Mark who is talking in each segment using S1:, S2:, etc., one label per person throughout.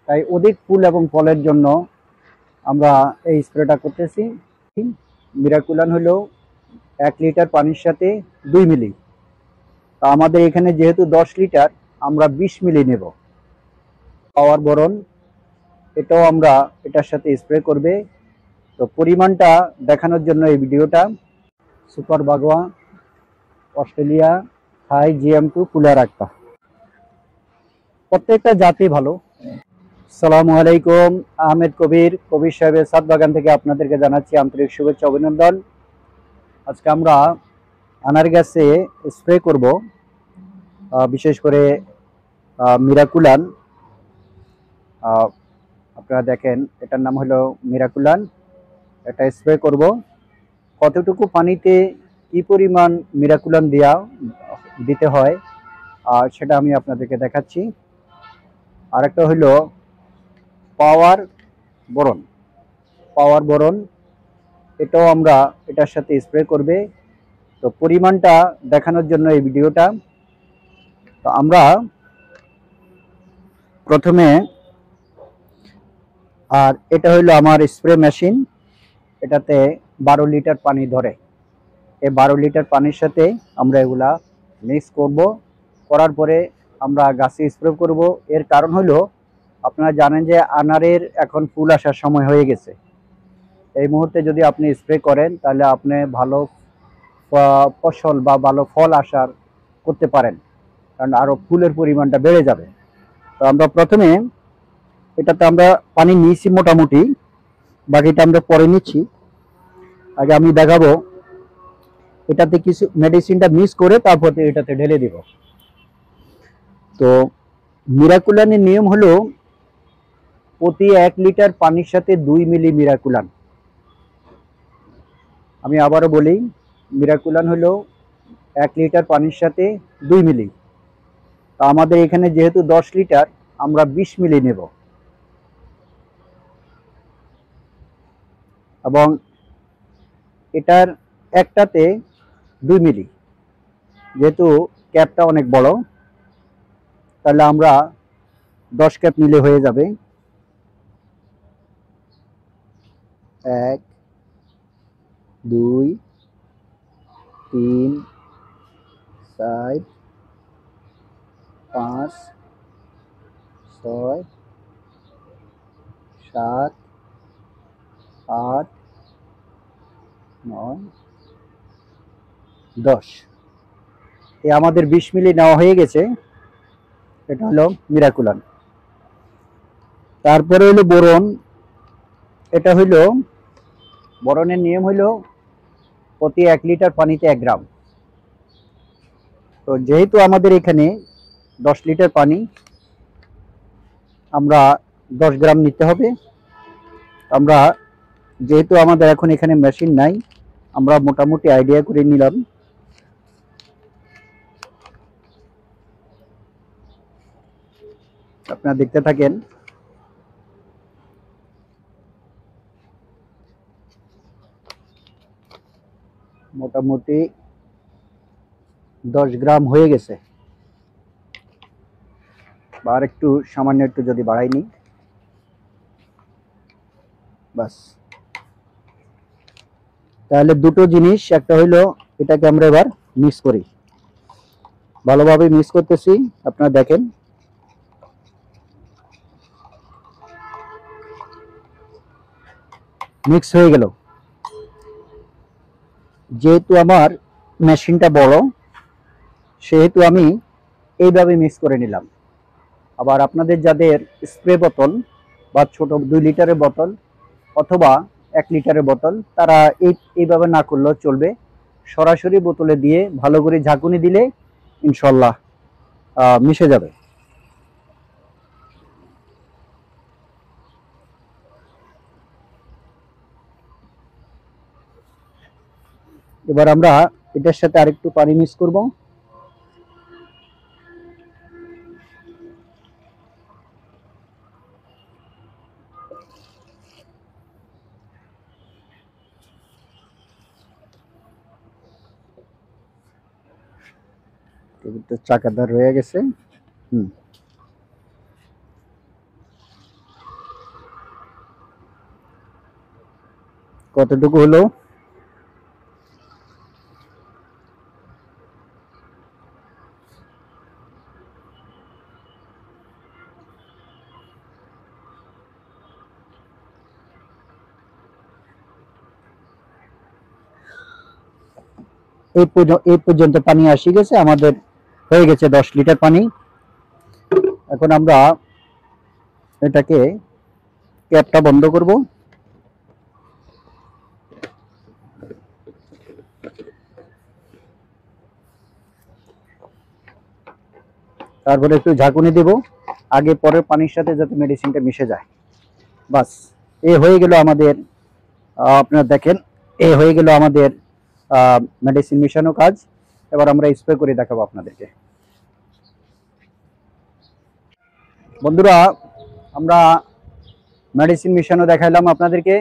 S1: তাই অধিক ফুল এবং ফলের জন্য আমরা এই স্প্রেটা করতেছি। মিরাকুলান হলো 1 লিটার পানির সাথে 2 মিলি। তা আমাদের এখানে যেহেতু 10 লিটার, আমরা 20 মিলি নেব। পাওয়ার বোরন, এটাও আমরা এটার সাথে স্প্রে করবে। তো পরিমাণটা দেখানোর জন্য এই ভিডিওটা। সুপার বাগোয়া, অস্ট্রেলিয়া, থাই, GM2, কুলার একটা, প্রত্যেকটা জাতি ভালো। আসসালামু আলাইকুম, আহমেদ কবির সাহেবের সাত বাগান থেকে আপনাদেরকে জানাচ্ছি আন্তরিক শুভেচ্ছা, অভিনন্দন। আজকে আমরা আনার গাছে স্প্রে করব, বিশেষ করে মিরাকুলান। আপনারা দেখেন, এটার নাম হলো মিরাকুলান। এটা স্প্রে করব। কতটুকু পানিতে কি পরিমাণ মিরাকুলান দিতে হয় সেটা আমি আপনাদেরকে দেখাচ্ছি। আর একটা হলো পাওয়ার বোরন, এটাও আমরা এটার সাথে স্প্রে করবে। তো পরিমাণটা দেখানোর জন্য এই ভিডিওটা। তো আমরা প্রথমে, আর এটা হলো আমার স্প্রে মেশিন, এটাতে 12 লিটার পানি ধরে। এই 12 লিটার পানির সাথে আমরা এগুলা মিক্স করব। করার পরে আমরা গাছে স্প্রে করব। এর কারণ হলো, আপনারা জানেন যে আনারের এখন ফুল আসার সময় হয়ে গেছে। এই মুহূর্তে যদি আপনি স্প্রে করেন, তাহলে আপনি ভালো ফসল বা ভালো ফল আসার করতে পারেন, কারণ আরো ফুলের পরিমাণটা বেড়ে যাবে। তো আমরা প্রথমে এটাতে আমরা পানি নিয়েছি মোটামুটি, বাকিটা আমরা পরে নিচ্ছি। আগে আমি দেখাবো এটাতে কিছু মেডিসিনটা মিক্স করে তারপর এটাতে ঢেলে দিব। তো মিরাকুলানের নিয়ম হলো প্রতি 1 লিটার পানির সাথে 2 মিলি মিরাকুলান। আমি আবারও বলি, মিরাকুলান হলো 1 লিটার পানির সাথে 2 মিলি। তো আমাদের এখানে যেহেতু 10 লিটার, আমরা 20 মিলি নেব। এবং এটার একটাতে 2 মিলি, যেহেতু ক্যাপটা অনেক বড়, তাহলে আমরা 10 ক্যাপ নিলে হয়ে যাবে। 1, 2, 3, 4, 5, 6, 7, 8, 9, 10। এই আমাদের 20 মিলি নেওয়া হয়ে গেছে। এটা হলো মিরাকুলান। তারপরে হলো বোরন। এটা হইলো, বোরনের নিয়ম হইলো প্রতি 1 লিটার পানিতে 1 গ্রাম। তো যেহেতু আমাদের এখানে 10 লিটার পানি, আমরা 10 গ্রাম নিতে হবে। আমরা যেহেতু আমাদের এখন এখানে মেশিন নাই, আমরা মোটামুটি আইডিয়া করে নিলাম। আপনারা দেখতে থাকেন। মোটামুটি 10 গ্রাম হয়ে গেছে, আর একটু সামান্য একটু যদি বাড়াই নি, বাস। তাহলে দুটো জিনিস, একটা হইলো এটাকে আমরা এবার মিক্স করি, ভালোভাবে মিক্স করতেছি। আপনারা দেখেন, মিক্স হয়ে গেল। যেহেতু আমার মেশিনটা বড়, সেহেতু আমি এইভাবে মিক্স করে নিলাম। আবার আপনাদের যাদের স্প্রে বোতল বা ছোট 2 লিটারের বোতল অথবা 1 লিটারের বোতল, তারা এইভাবে না করলেও চলবে। সরাসরি বোতলে দিয়ে ভালো করে ঝাঁকুনি দিলে ইনশাল্লাহ মিশে যাবে। এবার আমরা এটার সাথে আরেকটু পানি মিক্স করব। চাকাদার রয়ে গেছে। কতটুকু হলো? এই পর্যন্ত পানি আসি গেছে, আমাদের হয়ে গেছে 10 লিটার পানি। এখন আমরা এটাকে ক্যাপটা বন্ধ করব। তারপরে একটু ঝাঁকুনি দেব, আগে পরে পানির সাথে যাতে মেডিসিনটা মিশে যায়। বাস, এ হয়ে গেল আমাদের, আপনারা দেখেন, এ হয়ে গেল আমাদের মেডিসিন মিশানো কাজ। এবার আমরা স্প্রে করে দেখাবো আপনাদেরকে। বন্ধুরা, আমরা মেডিসিন মিশানো দেখাইলাম আপনাদেরকে।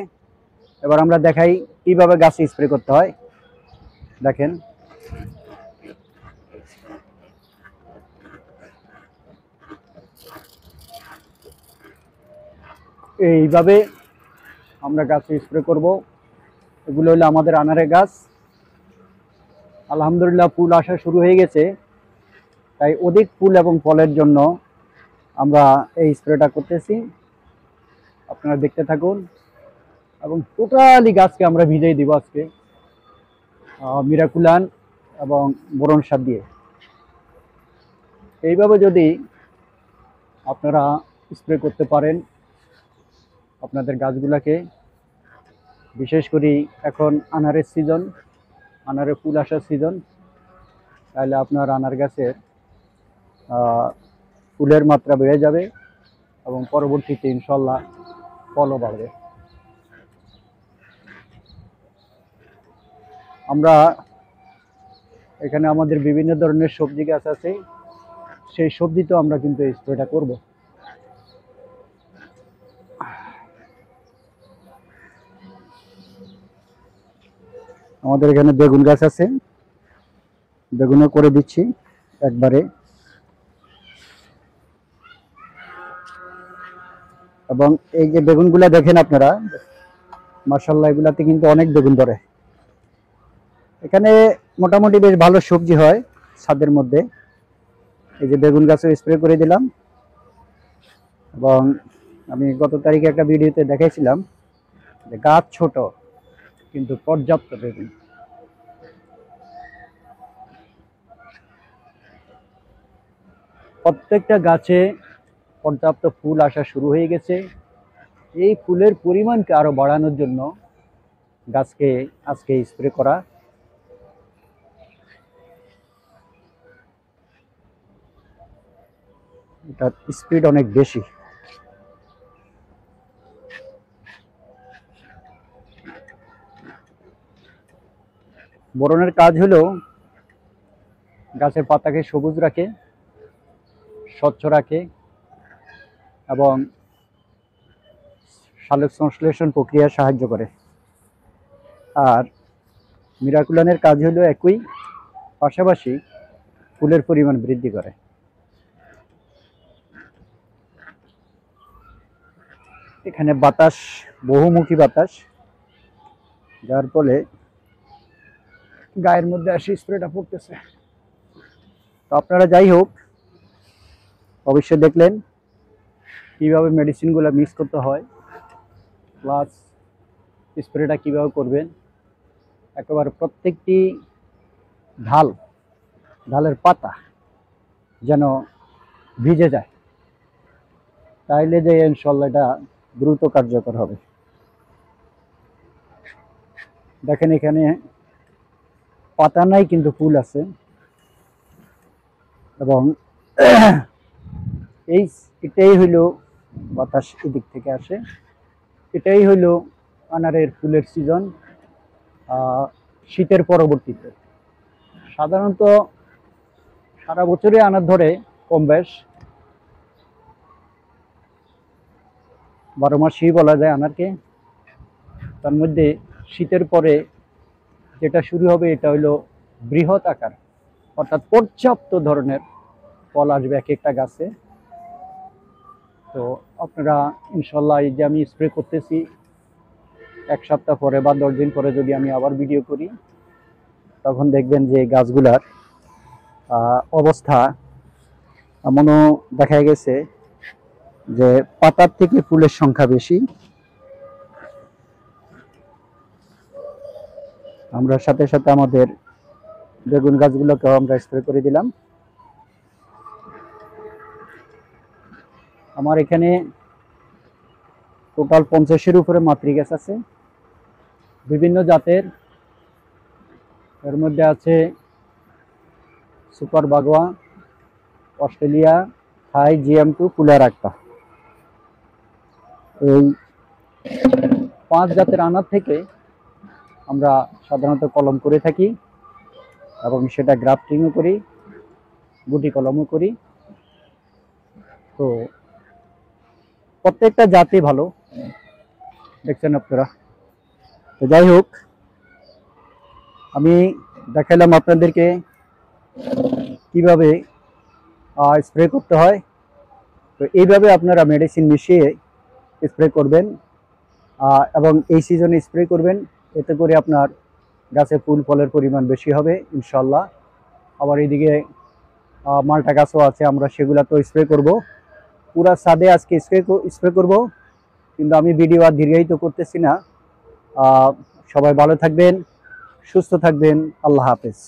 S1: এবার আমরা দেখাই কিভাবে গাছে স্প্রে করতে হয়। দেখেন, এইভাবে আমরা গাছে স্প্রে করব। এগুলো হলো আমাদের আনারের গাছ। আলহামদুলিল্লাহ ফুল আসা শুরু হয়ে গেছে, তাই অধিক ফুল এবং ফলের জন্য আমরা এই স্প্রেটা করতেছি। আপনারা দেখতে থাকুন এবং টোটালি গাছকে আমরা ভিজিয়ে দিব আজকে মিরাকুলান এবং বোরন সার দিয়ে। এইভাবে যদি আপনারা স্প্রে করতে পারেন আপনাদের গাছগুলোকে, বিশেষ করে এখন আনারের সিজন, আনারের ফুল আসার সিজন, তাহলে আপনার আনার গাছের ফুলের মাত্রা বেড়ে যাবে এবং পরবর্তীতে ইনশাল্লাহ ফলও বাড়বে। আমরা এখানে আমাদের বিভিন্ন ধরনের সবজি গাছ আছে, সেই সবজিতেও আমরা কিন্তু এই স্প্রেটা করব। আমাদের এখানে বেগুন গাছ আছে, বেগুনও করে দিচ্ছি একবারে। এবং এই যে বেগুনগুলা দেখেন আপনারা, মাশাআল্লাহ এগুলাতে কিন্তু অনেক বেগুন ধরে। এখানে মোটামুটি বেশ ভালো সবজি হয় ছাদের মধ্যে। এই যে বেগুন গাছে স্প্রে করে দিলাম। এবং আমি গত তারিখে একটা ভিডিওতে দেখাইছিলাম যে গাছ ছোট কিন্তু পর্যাপ্ত বেগুন। প্রত্যেকটা গাছে পর্যাপ্ত ফুল আসা শুরু হয়ে গেছে। এই ফুলের পরিমাণকে আরো বাড়ানোর জন্য গাছকে আজকে স্প্রে করা। এটার স্পিড অনেক বেশি। বোরনের কাজ হলো গাছের পাতাকে সবুজ রাখে, স্বচ্ছ রাখে এবং সালোক সংশ্লেষণ প্রক্রিয়া সাহায্য করে। আর মিরাকুলানের কাজ হলো একই, পাশাপাশি ফুলের পরিমাণ বৃদ্ধি করে। এখানে বাতাস, বহুমুখী বাতাস, যার ফলে গায়ের মধ্যে আসে স্প্রেটা পড়তেছে। তো আপনারা যাই হোক অবশ্যই দেখলেন কিভাবে মেডিসিনগুলো মিক্স করতে হয়, প্লাস স্প্রেটা কিভাবে করবেন। একেবারে প্রত্যেকটি ঢালের পাতা যেন ভিজে যায়, তাইলে যে ইনশাল্লাহ এটা দ্রুত কার্যকর হবে। দেখেন এখানে পাতা নাই কিন্তু ফুল আছে। এবং এটাই হইল বাতাস এদিক থেকে আসে, এটাই হইল আনারের ফুলের সিজন শীতের পরবর্তীতে। সাধারণত সারা বছরই আনার ধরে কম বেশ, 12 মাসই বলা যায় আনারকে। তার মধ্যে শীতের পরে যেটা শুরু হবে এটা হইল বৃহৎ আকার, অর্থাৎ পর্যাপ্ত ধরনের ফল আসবে এক একটা গাছে। তো আপনারা ইনশাল্লাহ এই যে আমি স্প্রে করতেছি এক সপ্তাহ পরে বা 10 দিন পরে যদি আমি আবার ভিডিও করি, তখন দেখবেন যে গাছগুলার অবস্থা এমনও দেখা গেছে যে পাতার থেকে ফুলের সংখ্যা বেশি। আমরা সাথে সাথে আমাদের বেগুন গাছগুলোকেও আমরা স্প্রে করে দিলাম। আমার এখানে টোটাল 50-এর উপরে মাতৃ গাছ আছে বিভিন্ন জাতের। এর মধ্যে আছে সুপার বাগোয়া, অস্ট্রেলিয়া, থাই, GM2, কুলার একটা। এই 5 জাতের আনার থেকে আমরা সাধারণত কলম করে থাকি এবং সেটা গ্রাফটিংও করি, গুটি কলমও করি। তো প্রত্যেকটা জাতি ভালো, দেখছেন আপনারা। তো যাই হোক, আমি দেখাইলাম আপনাদেরকে কিভাবে স্প্রে করতে হয়। তো এইভাবে আপনারা মেডিসিন মিশিয়ে স্প্রে করবেন এবং এই সিজনে স্প্রে করবেন, এতে করে আপনার গাছে ফুল ফলের পরিমাণ বেশি হবে ইনশাল্লাহ। আবার এইদিকে মালটা গাছও আছে, আমরা সেগুলা তো স্প্রে করব। পুরা ছাদে আজকে স্প্রে করব, কিন্তু আমি ভিডিও আর দীর্ঘায়িত করতেছি না। সবাই ভালো থাকবেন, সুস্থ থাকবেন। আল্লাহ হাফেজ।